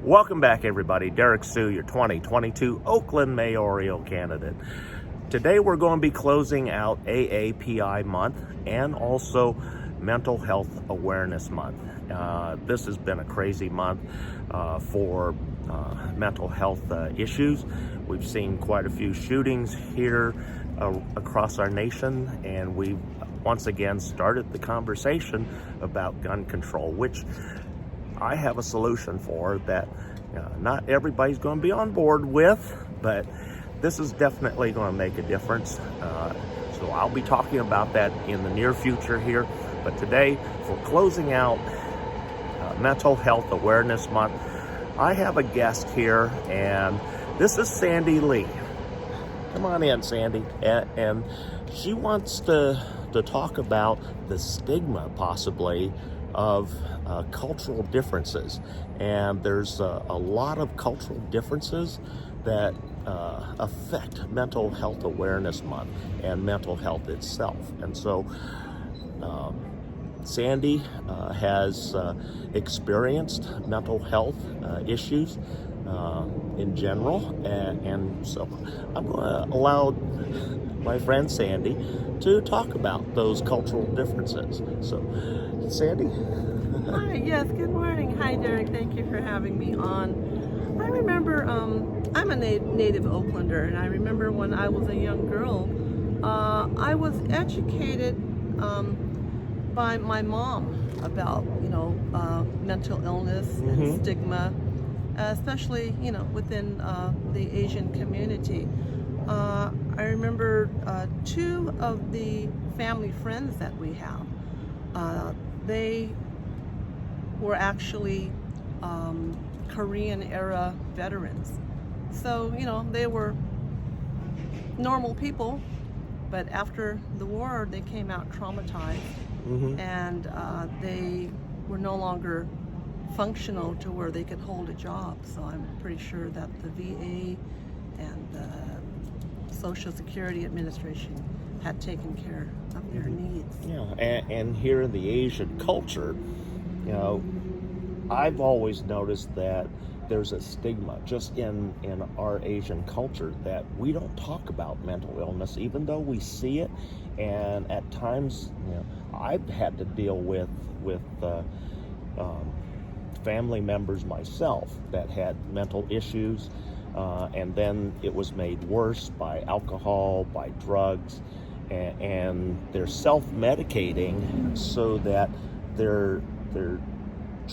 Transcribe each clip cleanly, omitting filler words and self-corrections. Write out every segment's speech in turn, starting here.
Welcome back, everybody. Derrick Soo, your 2022 Oakland mayoral candidate. Today we're going to be closing out AAPI month and also Mental Health Awareness Month. This has been a crazy month for mental health issues. We've seen quite a few shootings here across our nation, and we've once again started the conversation about gun control, which I have a solution for that not everybody's going to be on board with, but this is definitely going to make a difference. So I'll be talking about that in the near future here. But today, for closing out Mental Health Awareness Month, I have a guest here, and this is Sandy Lee. Come on in, Sandy. And she wants to talk about the stigma, possibly, of cultural differences. And there's a lot of cultural differences that affect Mental Health Awareness Month and mental health itself. And so Sandy has experienced mental health issues in general, and so I'm going to allow my friend Sandy to talk about those cultural differences. So, Sandy? Hi, yes, good morning. Hi, Derek. Thank you for having me on. I remember, I'm a native Oaklander, and I remember when I was a young girl, I was educated by my mom about, mental illness and stigma, especially, within the Asian community. I remember two of the family friends that we have. They were actually Korean era veterans. So, they were normal people, but after the war, they came out traumatized, and they were no longer functional to where they could hold a job. So I'm pretty sure that the VA and the Social Security Administration had taken care of their needs. Yeah, and here in the Asian culture, I've always noticed that there's a stigma just in our Asian culture that we don't talk about mental illness, even though we see it. And at times, I've had to deal with family members myself that had mental issues, and then it was made worse by alcohol, by drugs, and they're self-medicating so that they're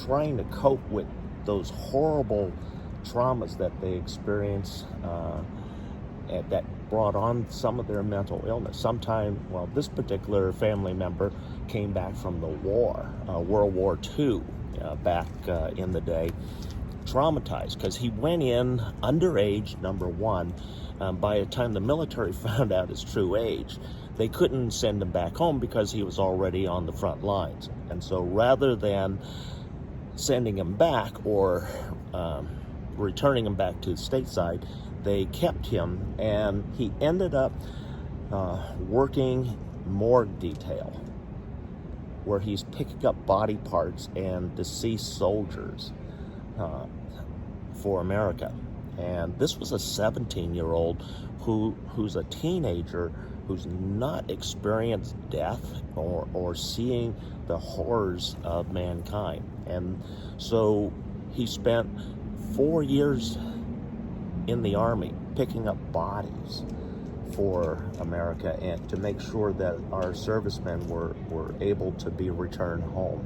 trying to cope with those horrible traumas that they experience that brought on some of their mental illness. This particular family member came back from the war, World War II, back in the day, traumatized because he went in underage, number one. By the time the military found out his true age, they couldn't send him back home because he was already on the front lines. And so rather than sending him back or returning him back to the stateside, they kept him, and he ended up working morgue detail, where he's picking up body parts and deceased soldiers for America. And this was a 17-year-old who's a teenager who's not experienced death or seeing the horrors of mankind. And so he spent 4 years in the Army picking up bodies for America and to make sure that our servicemen were able to be returned home.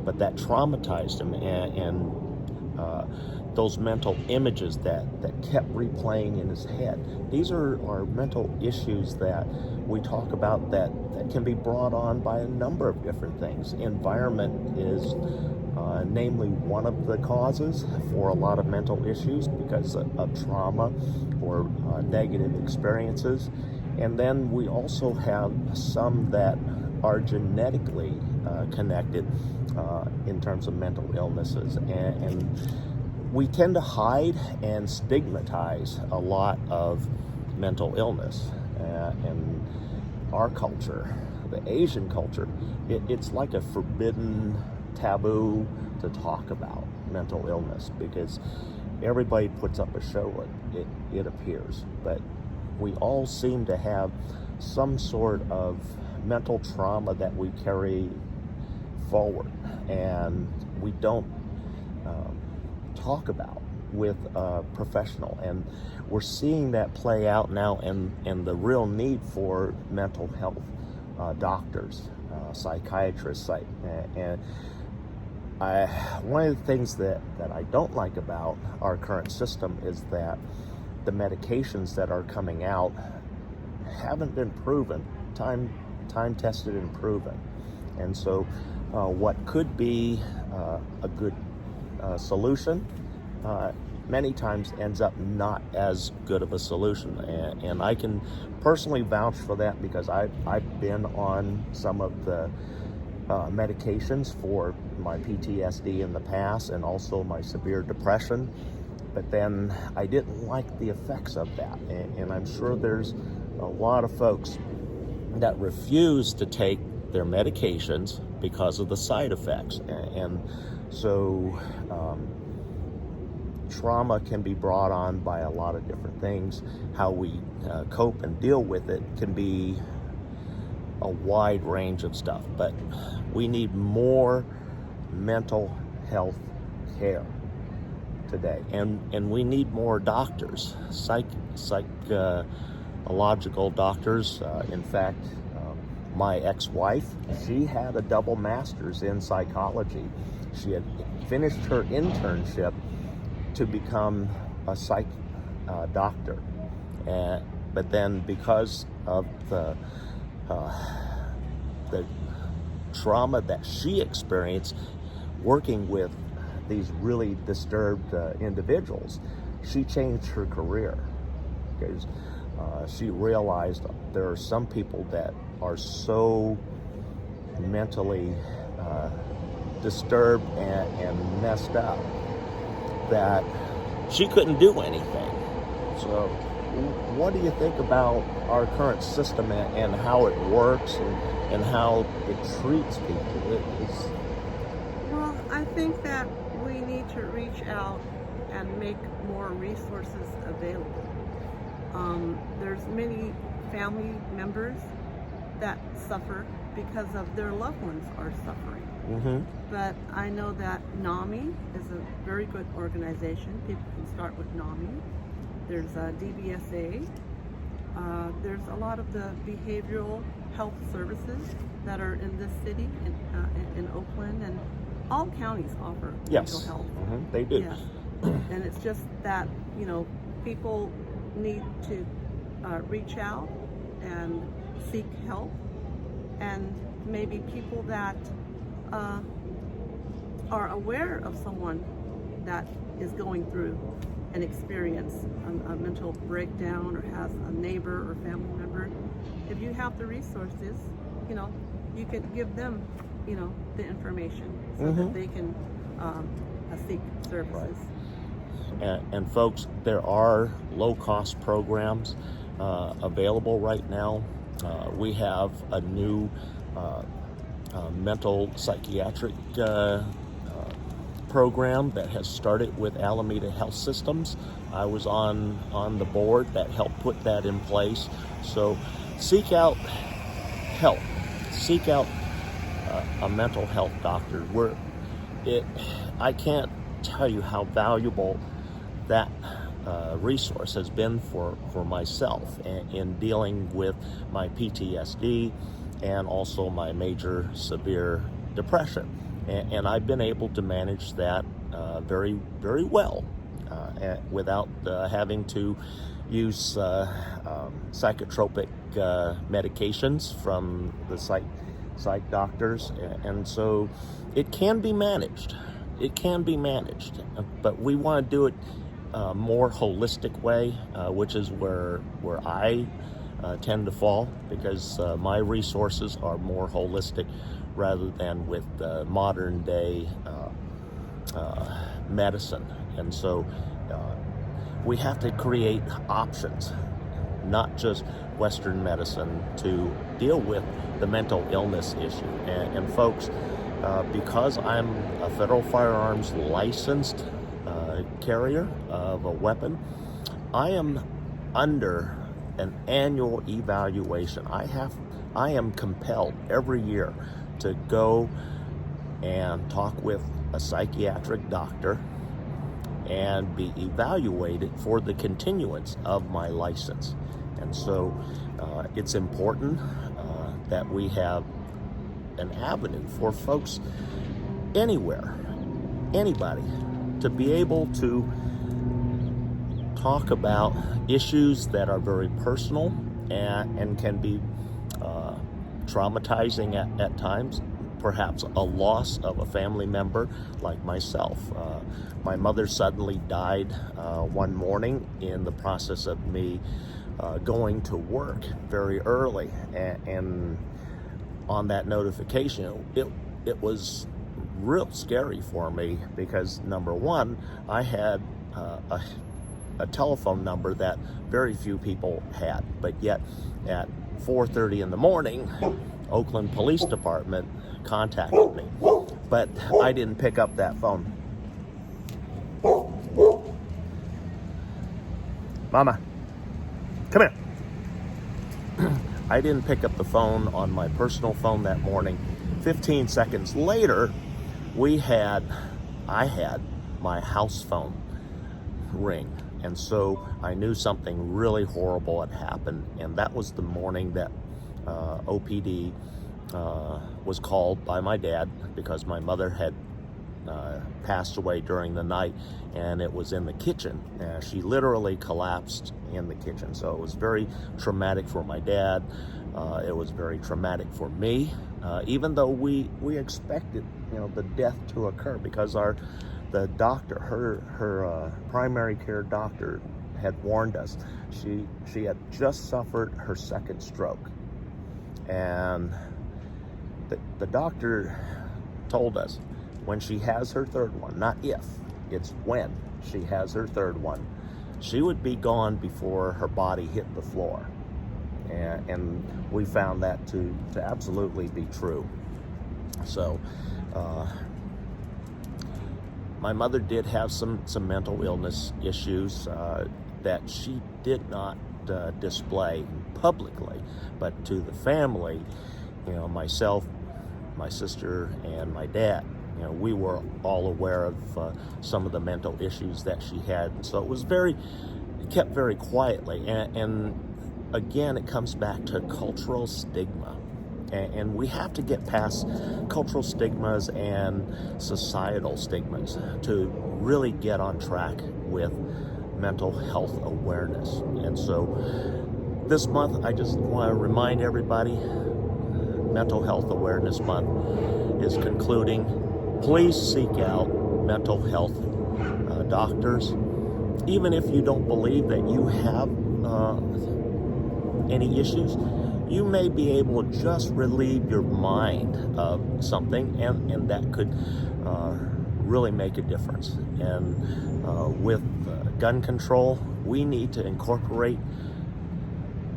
But that traumatized him, and those mental images that kept replaying in his head. These are mental issues that we talk about that can be brought on by a number of different things. Environment is namely one of the causes for a lot of mental issues because of trauma or negative experiences. And then we also have some that are genetically connected in terms of mental illnesses. And we tend to hide and stigmatize a lot of mental illness. In our culture, the Asian culture, it's like a forbidden taboo to talk about. mental illness, because everybody puts up a show, it appears, but we all seem to have some sort of mental trauma that we carry forward, and we don't talk about with a professional. And we're seeing that play out now, and the real need for mental health doctors, psychiatrists, and one of the things that I don't like about our current system is that the medications that are coming out haven't been proven, time tested and proven. And so what could be a good solution many times ends up not as good of a solution. And I can personally vouch for that, because I've been on some of the medications for my PTSD in the past, and also my severe depression, but then I didn't like the effects of that. And I'm sure there's a lot of folks that refuse to take their medications because of the side effects. And so trauma can be brought on by a lot of different things. How we cope and deal with it can be a wide range of stuff, but we need more mental health care today, and we need more doctors, psychological doctors. In fact, my ex-wife, she had a double master's in psychology. She had finished her internship to become a psych doctor, but then because of the trauma that she experienced working with these really disturbed individuals, she changed her career, because she realized there are some people that are so mentally disturbed and messed up that she couldn't do anything. So what do you think about our current system and how it works and how it treats people? Well, I think that we need to reach out and make more resources available. There's many family members that suffer because of their loved ones are suffering. Mm-hmm. But I know that NAMI is a very good organization. People can start with NAMI. There's DBSA. There's a lot of the behavioral health services that are in this city, in Oakland, and all counties offer mental health. Mm-hmm. They do. Yes. And it's just that, people need to reach out and seek help, and maybe people that are aware of someone that is going through an experience, a mental breakdown, or has a neighbor or family member. If you have the resources, you can give them, the information so that they can seek services. Right. And folks, there are low-cost programs available right now. We have a new mental psychiatric program that has started with Alameda Health Systems. I was on the board that helped put that in place. So seek out help. Seek out a mental health doctor. I can't tell you how valuable that resource has been for myself in dealing with my PTSD and also my major severe depression. And I've been able to manage that very, very well without having to use psychotropic medications from the psych doctors. And so it can be managed. It can be managed, but we want to do it more holistic way, which is where I tend to fall, because my resources are more holistic rather than with modern day medicine. And so we have to create options, not just Western medicine, to deal with the mental illness issue. And folks, because I'm a federal firearms licensed carrier of a weapon, I am under an annual evaluation. I am compelled every year to go and talk with a psychiatric doctor and be evaluated for the continuance of my license. And so it's important that we have an avenue for folks anywhere, anybody, to be able to talk about issues that are very personal and can be traumatizing at times. Perhaps a loss of a family member like myself. My mother suddenly died one morning in the process of me going to work very early, and on that notification, it was real scary for me because, number one, I had a telephone number that very few people had, but yet at 4:30 in the morning, Oakland Police Department contacted me, but I didn't pick up that phone. Mama, come here. I didn't pick up the phone on my personal phone that morning. 15 seconds later, I had my house phone ring. And so I knew something really horrible had happened. And that was the morning that OPD was called by my dad because my mother had passed away during the night, and it was in the kitchen. She literally collapsed in the kitchen. So it was very traumatic for my dad. It was very traumatic for me, even though we expected, the death to occur because the doctor, her primary care doctor, had warned us. She had just suffered her second stroke, and the doctor told us when she has her third one, not if, it's when she has her third one, she would be gone before her body hit the floor. And we found that to absolutely be true. So my mother did have some mental illness issues that she did not display publicly, but to the family, myself, my sister, and my dad, we were all aware of some of the mental issues that she had. And so it was kept very quietly. And again, it comes back to cultural stigma. And we have to get past cultural stigmas and societal stigmas to really get on track with mental health awareness. And so this month, I just want to remind everybody, Mental Health Awareness Month is concluding. Please seek out mental health doctors. Even if you don't believe that you have any issues, you may be able to just relieve your mind of something, and that could really make a difference. And with gun control, we need to incorporate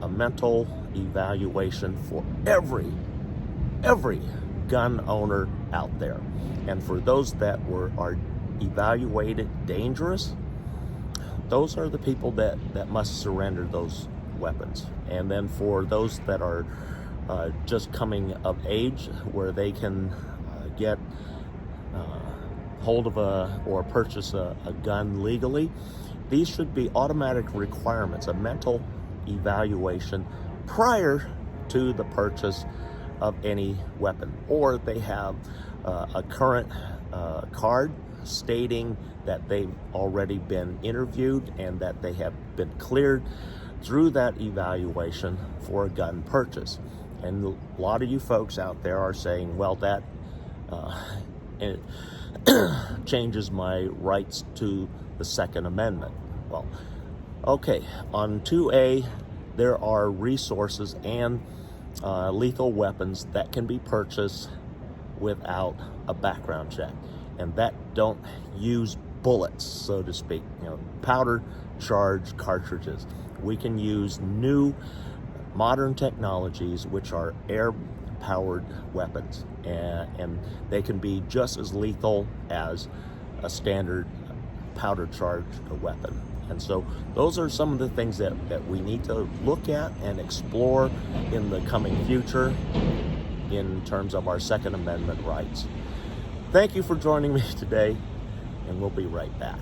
a mental evaluation for every gun owner out there. And for those that are evaluated dangerous, those are the people that must surrender those weapons. And then for those that are just coming of age, where they can get hold of or purchase a gun legally, these should be automatic requirements, a mental evaluation prior to the purchase of any weapon, or they have a current card stating that they've already been interviewed and that they have been cleared through that evaluation for a gun purchase. And a lot of you folks out there are saying, well, that it changes my rights to the Second Amendment. Well, okay, on 2A, there are resources and lethal weapons that can be purchased without a background check, and that don't use bullets, so to speak, powder charge cartridges. We can use new modern technologies, which are air powered weapons, and they can be just as lethal as a standard powder charged weapon. And so those are some of the things that we need to look at and explore in the coming future in terms of our Second Amendment rights. Thank you for joining me today, and we'll be right back.